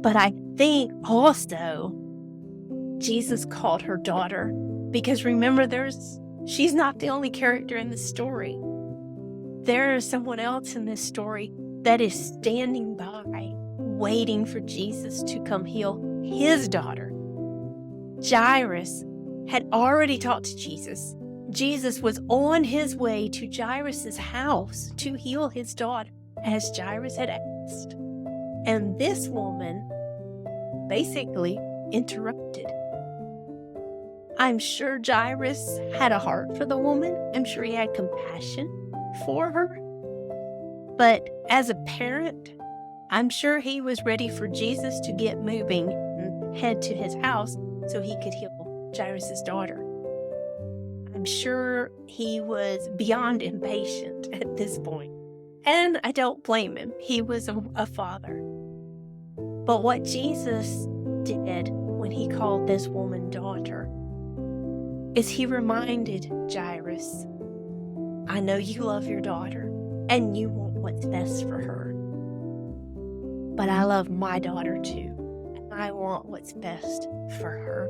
But I think also Jesus called her daughter because remember, she's not the only character in the story. There is someone else in this story that is standing by, waiting for Jesus to come heal his daughter. Jairus had already talked to Jesus. Jesus was on his way to Jairus' house to heal his daughter, as Jairus had asked. And this woman basically interrupted. I'm sure Jairus had a heart for the woman. I'm sure he had compassion for her. But as a parent, I'm sure he was ready for Jesus to get moving and head to his house so he could heal Jairus' daughter. I'm sure he was beyond impatient at this point. And I don't blame him. He was a father. But what Jesus did when he called this woman daughter is he reminded Jairus, I know you love your daughter and you want what's best for her. But I love my daughter too, and I want what's best for her.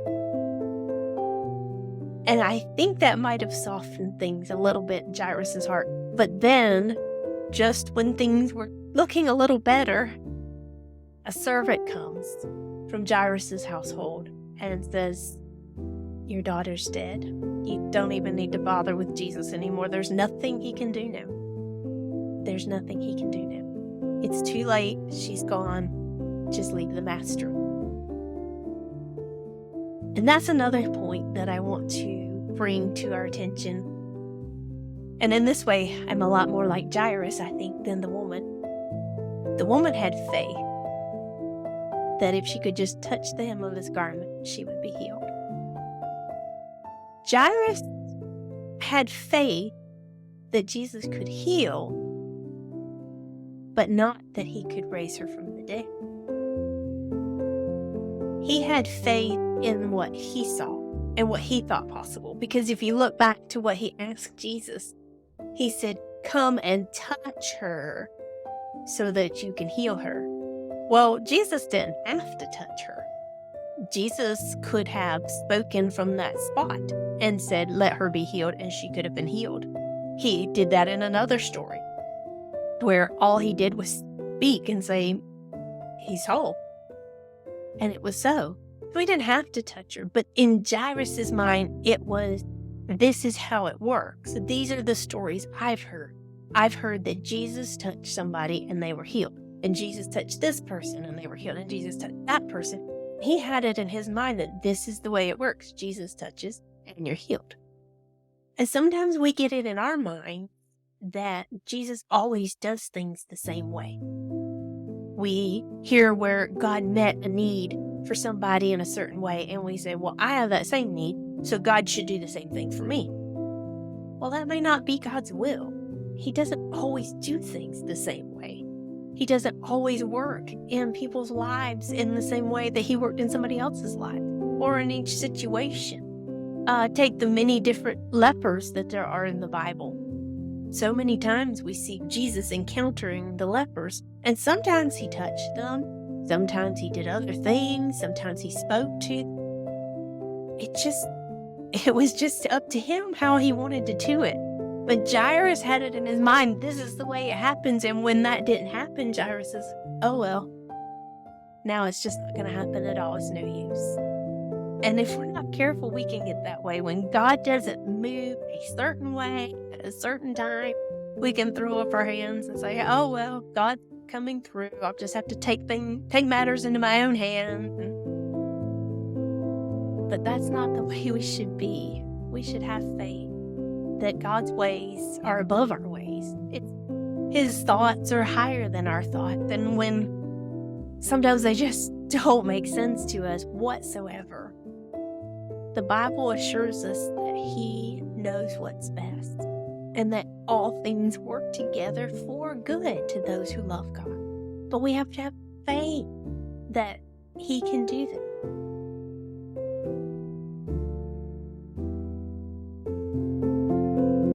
And I think that might have softened things a little bit in Jairus' heart. But then, just when things were looking a little better, a servant comes from Jairus' household and says, your daughter's dead. You don't even need to bother with Jesus anymore. There's nothing he can do now. There's nothing he can do now. It's too late. She's gone. Just leave the master. And that's another point that I want to bring to our attention. And in this way, I'm a lot more like Jairus, I think, than the woman. The woman had faith that if she could just touch the hem of his garment, she would be healed. Jairus had faith that Jesus could heal, but not that he could raise her from the dead. He had faith in what he saw and what he thought possible. Because if you look back to what he asked Jesus, he said, come and touch her so that you can heal her. Well, Jesus didn't have to touch her. Jesus could have spoken from that spot and said, let her be healed, and she could have been healed. He did that in another story where all he did was speak and say, he's whole. And it was so. So he didn't have to touch her. But in Jairus' mind, it was, this is how it works. These are the stories I've heard. I've heard that Jesus touched somebody and they were healed. And Jesus touched this person and they were healed. And Jesus touched that person. He had it in his mind that this is the way it works. Jesus touches and you're healed. And sometimes we get it in our mind that Jesus always does things the same way. We hear where God met a need for somebody in a certain way, and we say, well, I have that same need, so God should do the same thing for me. Well, that may not be God's will. He doesn't always do things the same way. He doesn't always work in people's lives in the same way that he worked in somebody else's life or in each situation. Take the many different lepers that there are in the Bible. So many times we see Jesus encountering the lepers, and sometimes he touched them, sometimes he did other things, sometimes he spoke to. It was just up to him how he wanted to do it. But Jairus had it in his mind, this is the way it happens. And when that didn't happen, Jairus says, oh well, now it's just not going to happen at all. It's no use. And if we're not careful, we can get that way. When God doesn't move a certain way at a certain time, we can throw up our hands and say, oh well, God's coming through. I'll just have to take matters into my own hands. But that's not the way we should be. We should have faith that God's ways are above our ways. His thoughts are higher than our thoughts. And when sometimes they just don't make sense to us whatsoever, the Bible assures us that he knows what's best and that all things work together for good to those who love God. But we have to have faith that he can do this.